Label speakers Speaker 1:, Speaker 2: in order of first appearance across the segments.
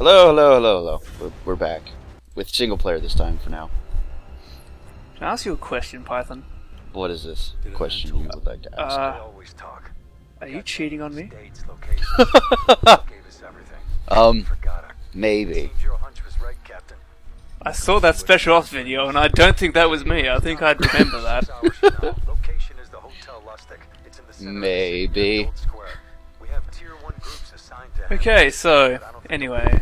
Speaker 1: Hello, hello, hello, hello. We're back. With single player this time for now.
Speaker 2: Can I ask you a question, Python?
Speaker 1: What is this question you would like to ask?
Speaker 2: Are you cheating on me?
Speaker 1: Maybe.
Speaker 2: I saw that special ops video and I don't think that was me. I think I'd remember that.
Speaker 1: Maybe.
Speaker 2: Okay, so, anyway,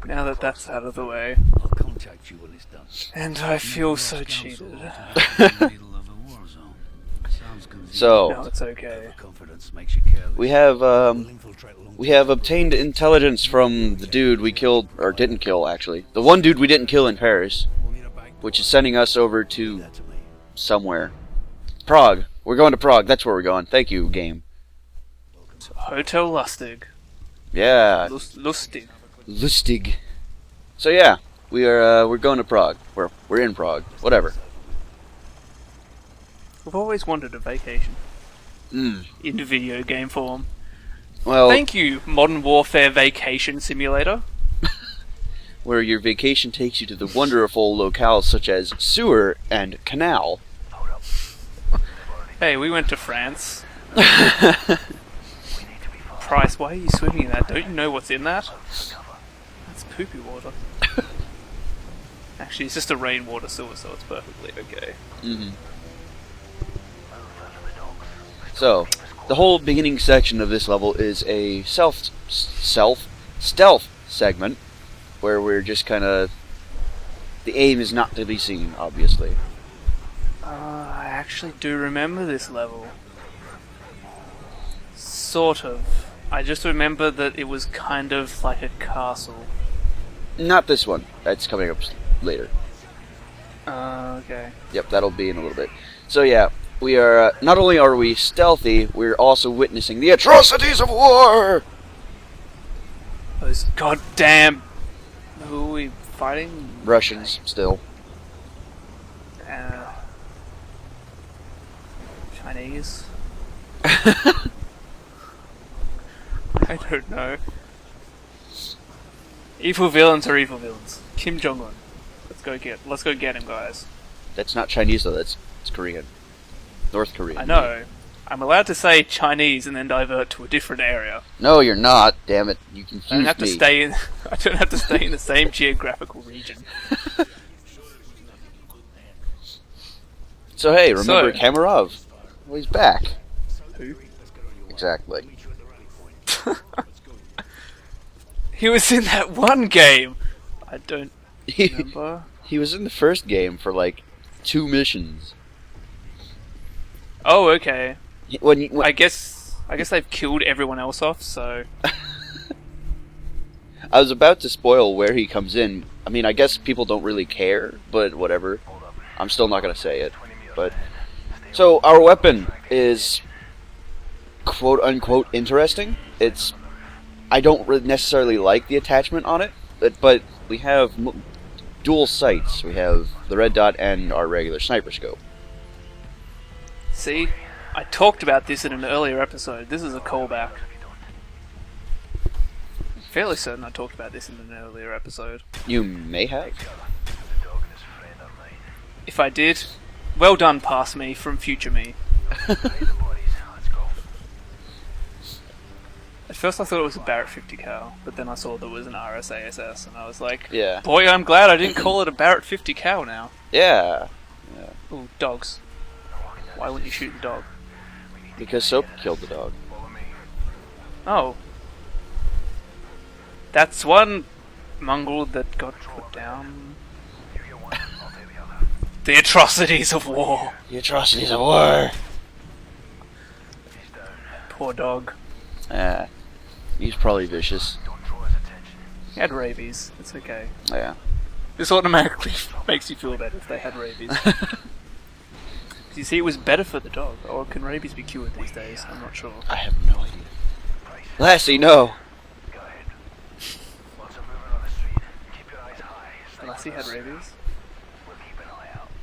Speaker 2: now that that's out of the way,
Speaker 3: I'll contact you when it's done.
Speaker 2: and I feel so cheated.
Speaker 1: So,
Speaker 2: No, it's okay.
Speaker 3: Confidence makes you careless.
Speaker 1: we have obtained intelligence from the dude we killed, or didn't kill actually. The one dude we didn't kill in Paris, which is sending us over to somewhere. Prague. We're going to Prague. That's where we're going. Thank you, game.
Speaker 2: Hotel Lustig.
Speaker 1: Yeah.
Speaker 2: Lustig.
Speaker 1: Lustig. So yeah, we're going to Prague. We're in Prague. Whatever.
Speaker 2: I've always wanted a vacation. In video game form.
Speaker 1: Well,
Speaker 2: Thank you, Modern Warfare Vacation Simulator.
Speaker 1: where your vacation takes you to the wonderful locales such as sewer and canal.
Speaker 2: Hey, we went to France. Price, why are you swimming in that? Don't you know what's in that? That's poopy water. Actually, it's just a rainwater sewer, so it's perfectly okay.
Speaker 1: So, the whole beginning section of this level is a stealth segment, where we're just kind of... The aim is not to be seen, obviously.
Speaker 2: I actually do remember this level. Sort of. I just remember that it was kind of like a castle.
Speaker 1: Not this one. That's coming up later.
Speaker 2: Okay.
Speaker 1: Yep, that'll be in a little bit. So yeah, we are... not only are we stealthy, we're also witnessing the atrocities of war!
Speaker 2: Those goddamn... Who are we fighting?
Speaker 1: Russians, still.
Speaker 2: Chinese? I don't know. Evil villains are evil villains. Kim Jong-un. Let's go get him, guys.
Speaker 1: That's not Chinese though, it's Korean. North Korean.
Speaker 2: I know. I'm allowed to say Chinese and then divert to a different area.
Speaker 1: No, you're not. Damn it, you confused
Speaker 2: I don't have to
Speaker 1: me.
Speaker 2: stay in. I don't have to stay in the same geographical region.
Speaker 1: So hey, remember Kamarov? Well, he's back.
Speaker 2: Who?
Speaker 1: Exactly.
Speaker 2: He was in that one game. I don't remember.
Speaker 1: He was in the first game for like 2 missions.
Speaker 2: Oh, okay.
Speaker 1: When
Speaker 2: I guess they've killed everyone else off. So
Speaker 1: I was about to spoil where he comes in. I mean, I guess people don't really care, but whatever. I'm still not gonna say it. But so our weapon is quote unquote interesting. I don't really necessarily like the attachment on it, but we have dual sights. We have the red dot and our regular sniper scope.
Speaker 2: see, I talked about this in an earlier episode. This is a callback. I'm fairly certain I talked about this in an earlier episode.
Speaker 1: You may have.
Speaker 2: If I did, well done, past me from future me. At first I thought it was a Barrett 50 cal, but then I saw there was an RSASS, and I was like,
Speaker 1: Yeah.
Speaker 2: boy, I'm glad I didn't call it a Barrett 50 cal now.
Speaker 1: Yeah.
Speaker 2: Ooh, dogs. Why wouldn't you shoot the dog?
Speaker 1: Because Soap killed the dog.
Speaker 2: Oh. That's one mongrel that got put down. The atrocities of war.
Speaker 1: The atrocities of war.
Speaker 2: Poor dog.
Speaker 1: He's probably vicious.
Speaker 2: He had rabies. It's okay.
Speaker 1: Yeah.
Speaker 2: This automatically makes you feel better if they had rabies. You see, it was better for the dog. Or can rabies be cured these days? I'm not sure.
Speaker 1: I have no idea. Lassie, no.
Speaker 2: Lassie had rabies.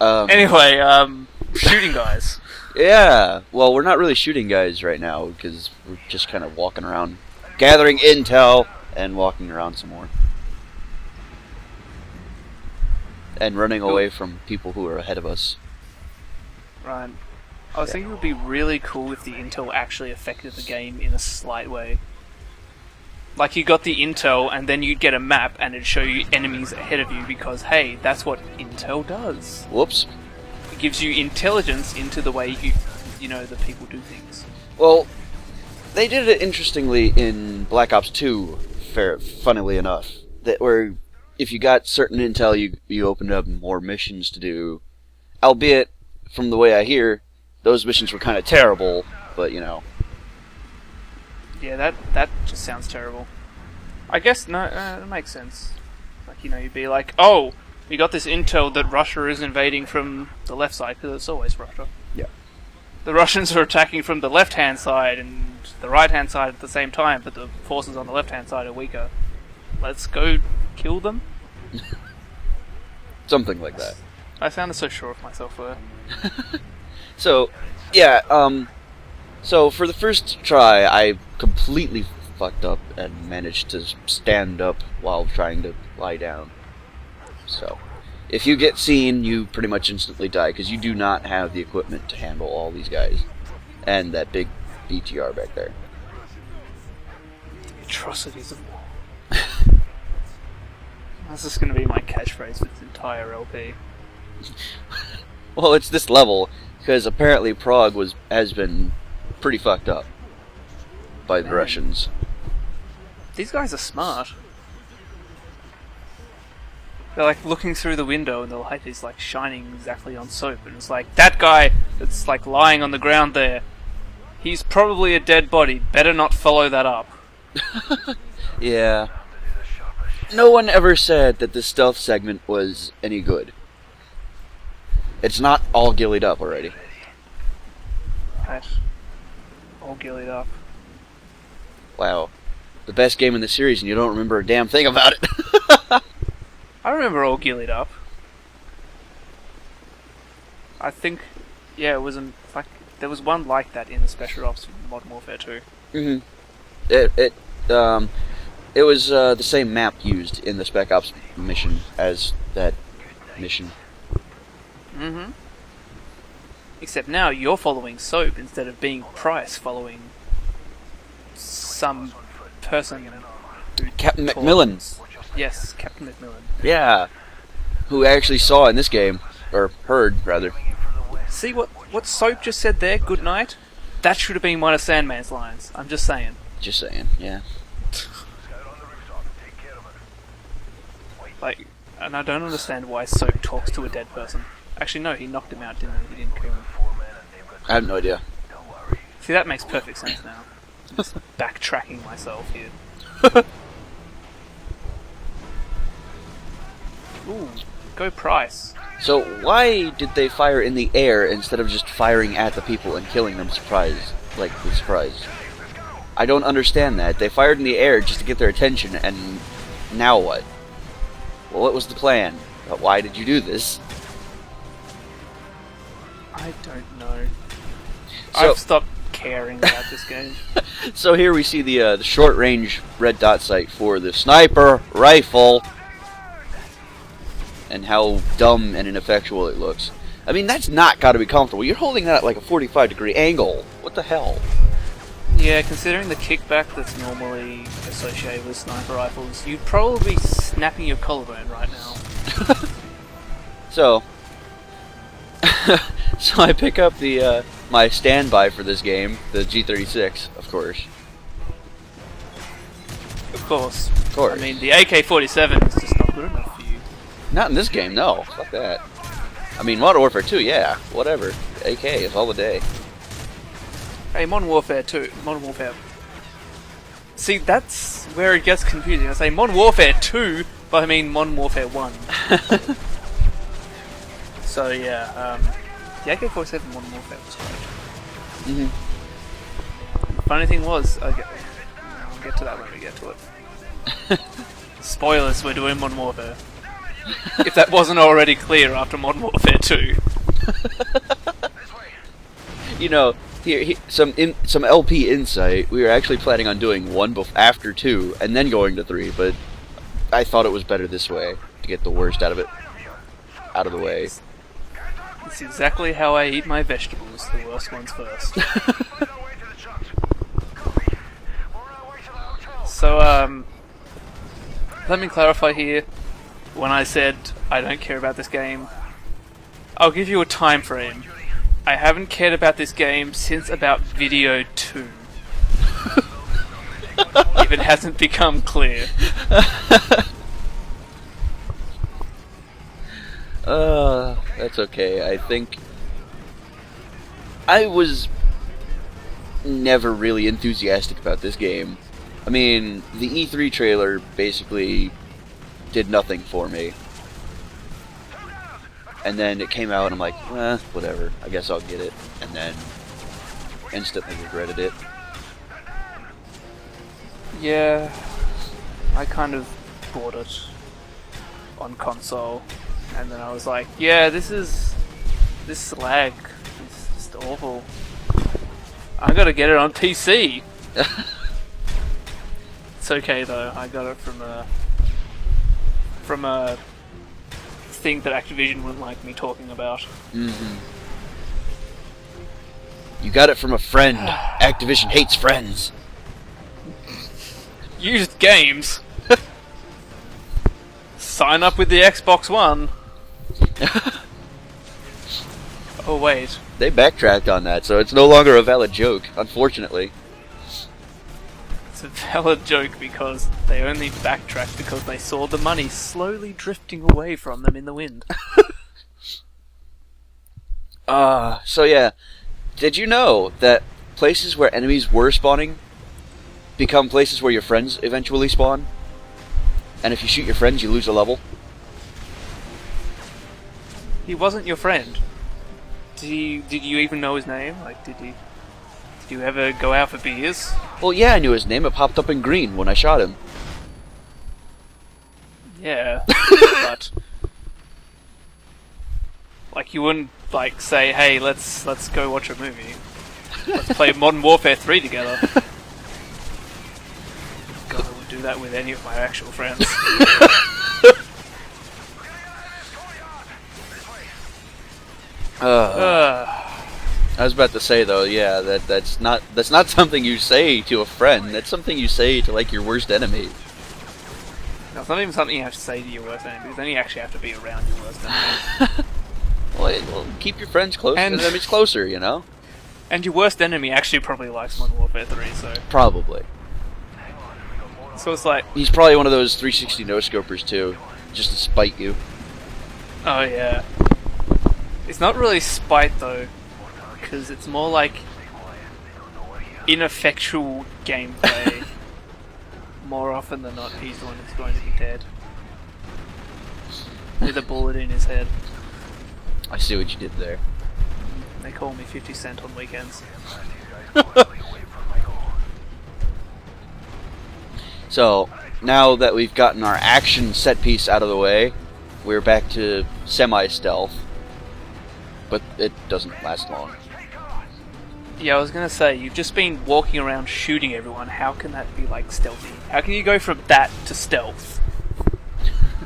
Speaker 1: Um,
Speaker 2: Anyway, shooting guys.
Speaker 1: Yeah, well, we're not really shooting guys right now because we're just kind of walking around, gathering intel, and walking around some more. and running away from people who are ahead of us.
Speaker 2: Right. I was thinking it would be really cool if the intel actually affected the game in a slight way. Like, you got the intel, and then you'd get a map, and it'd show you enemies ahead of you, because, hey, that's what intel does.
Speaker 1: Whoops.
Speaker 2: It gives you intelligence into the way the people do things.
Speaker 1: Well, they did it interestingly in Black Ops 2, funnily enough. Where if you got certain intel, you opened up more missions to do. Albeit, from the way I hear, those missions were kind of terrible, but
Speaker 2: Yeah, that just sounds terrible. I guess, no, it makes sense. Like, you'd be like, oh, we got this intel that Russia is invading from the left side, because it's always Russia.
Speaker 1: Yeah.
Speaker 2: The Russians are attacking from the left-hand side and the right-hand side at the same time, but the forces on the left-hand side are weaker. Let's go kill them?
Speaker 1: Something like that.
Speaker 2: I sounded so sure of myself there.
Speaker 1: So, yeah, so for the first try, I completely fucked up and managed to stand up while trying to lie down. So, if you get seen, you pretty much instantly die, because you do not have the equipment to handle all these guys. And that big BTR back there.
Speaker 2: The atrocities of war. That's just going to be my catchphrase for this entire LP.
Speaker 1: Well, it's this level, because apparently Prague has been pretty fucked up by the Russians.
Speaker 2: These guys are smart. They're like looking through the window and the light is like shining exactly on Soap, and it's like, that guy that's like lying on the ground there, he's probably a dead body, better not follow that up.
Speaker 1: Yeah. No one ever said that the stealth segment was any good. It's not all gillied up already.
Speaker 2: Right. All gillied up.
Speaker 1: Wow. The best game in the series and you don't remember a damn thing about it.
Speaker 2: I remember all gillied up. I think, yeah, it wasn't like there was one like that in the Special Ops Modern Warfare 2.
Speaker 1: Mm-hmm. It was the same map used in the Spec Ops mission as that mission.
Speaker 2: Mm-hmm. Except now you're following Soap instead of being Price following some person.
Speaker 1: Captain Macmillan.
Speaker 2: Yes, Captain Macmillan.
Speaker 1: Yeah. Who actually saw in this game, or heard, rather.
Speaker 2: See what Soap just said there, good night? That should have been one of Sandman's lines. I'm just saying.
Speaker 1: Just saying, yeah.
Speaker 2: Like, and I don't understand why Soap talks to a dead person. Actually, no, he knocked him out, didn't he? He didn't kill him.
Speaker 1: I have no idea.
Speaker 2: See, that makes perfect sense now. I'm just backtracking myself here. Ooh, go Price.
Speaker 1: So why did they fire in the air instead of just firing at the people and killing them with surprise? I don't understand that. They fired in the air just to get their attention, and now what? Well, what was the plan? Why did you do this?
Speaker 2: I don't know.
Speaker 1: So-
Speaker 2: I've stopped caring about this game.
Speaker 1: So here we see the short-range red dot sight for the sniper rifle, and how dumb and ineffectual it looks. I mean, that's not got to be comfortable. You're holding that at like a 45-degree angle. What the hell?
Speaker 2: Yeah, considering the kickback that's normally associated with sniper rifles, you'd probably be snapping your collarbone right now.
Speaker 1: So I pick up the my standby for this game, the G36, of course.
Speaker 2: Of course.
Speaker 1: Of course.
Speaker 2: I mean, the AK-47 is just not good enough for you.
Speaker 1: Not in this game, no. Fuck that. I mean, Modern Warfare 2, yeah, whatever. AK is all the day.
Speaker 2: Hey, Modern Warfare 2, Modern Warfare... See, that's where it gets confusing. I say Modern Warfare 2, but I mean Modern Warfare 1. So yeah, the AK-47 Modern Warfare was great.
Speaker 1: Mm-hmm.
Speaker 2: The funny thing was, I'll get to that when we get to it. Spoilers, we're doing Modern Warfare. If that wasn't already clear after Modern Warfare 2.
Speaker 1: You know, some LP insight. We were actually planning on doing one after 2, and then going to 3, but I thought it was better this way to get the worst out of it. out of the way.
Speaker 2: It's exactly how I eat my vegetables, the worst ones first. So, let me clarify here. When I said I don't care about this game, I'll give you a time frame. I haven't cared about this game since about video 2. If it hasn't become clear.
Speaker 1: That's okay. I think I was never really enthusiastic about this game. I mean, the E3 trailer basically did nothing for me. And then it came out and I'm like, whatever, I guess I'll get it. And then instantly regretted it.
Speaker 2: Yeah, I kind of bought it on console, and then I was like, yeah, this lag is just awful. I gotta get it on PC. It's okay though. I got it from a thing that Activision wouldn't like me talking about.
Speaker 1: Mm-hmm. You got it from a friend. Activision hates friends.
Speaker 2: Used games. Sign up with the Xbox One. Oh wait.
Speaker 1: They backtracked on that, so it's no longer a valid joke, unfortunately.
Speaker 2: It's a valid joke because they only backtracked because they saw the money slowly drifting away from them in the wind.
Speaker 1: So yeah. Did you know that places where enemies were spawning become places where your friends eventually spawn? And if you shoot your friends, you lose a level?
Speaker 2: He wasn't your friend. Did you even know his name? Like, did you ever go out for beers?
Speaker 1: Well, yeah, I knew his name. It popped up in green when I shot him.
Speaker 2: Yeah, but like you wouldn't like say, "Hey, let's go watch a movie. Let's play Modern Warfare 3 together." God, I would do that with any of my actual friends.
Speaker 1: I was about to say though, yeah, that's not something you say to a friend. That's something you say to like your worst enemy.
Speaker 2: No, it's not even something you have to say to your worst enemy, because then you actually have to be around your worst enemy.
Speaker 1: Well, keep your friends close
Speaker 2: And-
Speaker 1: and enemies closer, you know?
Speaker 2: And your worst enemy actually probably likes Modern Warfare 3, so
Speaker 1: Probably.
Speaker 2: it's like,
Speaker 1: He's probably one of those 360 no-scopers too, just to spite you.
Speaker 2: oh yeah. It's not really spite though, because it's more like ineffectual gameplay. More often than not, he's the one who's going to be dead. With a bullet in his head.
Speaker 1: I see what you did there.
Speaker 2: They call me 50 Cent on weekends.
Speaker 1: So, now that we've gotten our action set piece out of the way, we're back to semi-stealth. But it doesn't last long.
Speaker 2: Yeah, I was gonna say, you've just been walking around shooting everyone. How can that be like stealthy? How can you go from that to stealth?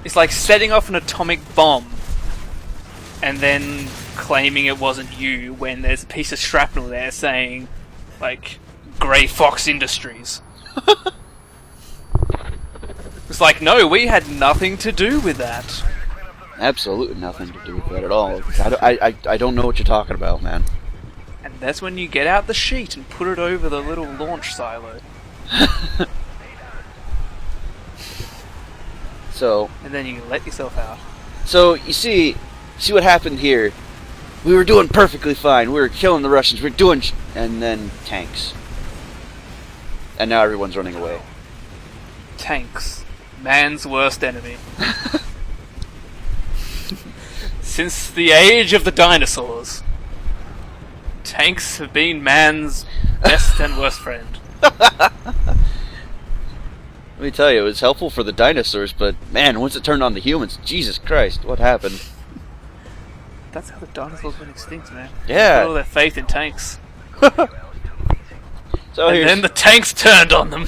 Speaker 2: It's like setting off an atomic bomb and then claiming it wasn't you when there's a piece of shrapnel there saying, like, Grey Fox Industries. It's like, no, we had nothing to do with that.
Speaker 1: Absolutely nothing to do with that at all. I don't know what you're talking about, man.
Speaker 2: And that's when you get out the sheet and put it over the little launch silo.
Speaker 1: So,
Speaker 2: And then you let yourself out.
Speaker 1: so you see what happened here. We were doing perfectly fine. We were killing the Russians. We were doing, and then tanks. And now everyone's running away.
Speaker 2: Tanks. Man's worst enemy. Since the age of the dinosaurs, tanks have been man's best and worst friend.
Speaker 1: Let me tell you, it was helpful for the dinosaurs, but man, once it turned on the humans, Jesus Christ, what happened?
Speaker 2: That's how the dinosaurs went extinct, man.
Speaker 1: Yeah.
Speaker 2: Put all their faith in tanks.
Speaker 1: So
Speaker 2: And
Speaker 1: here's
Speaker 2: then the tanks turned on them.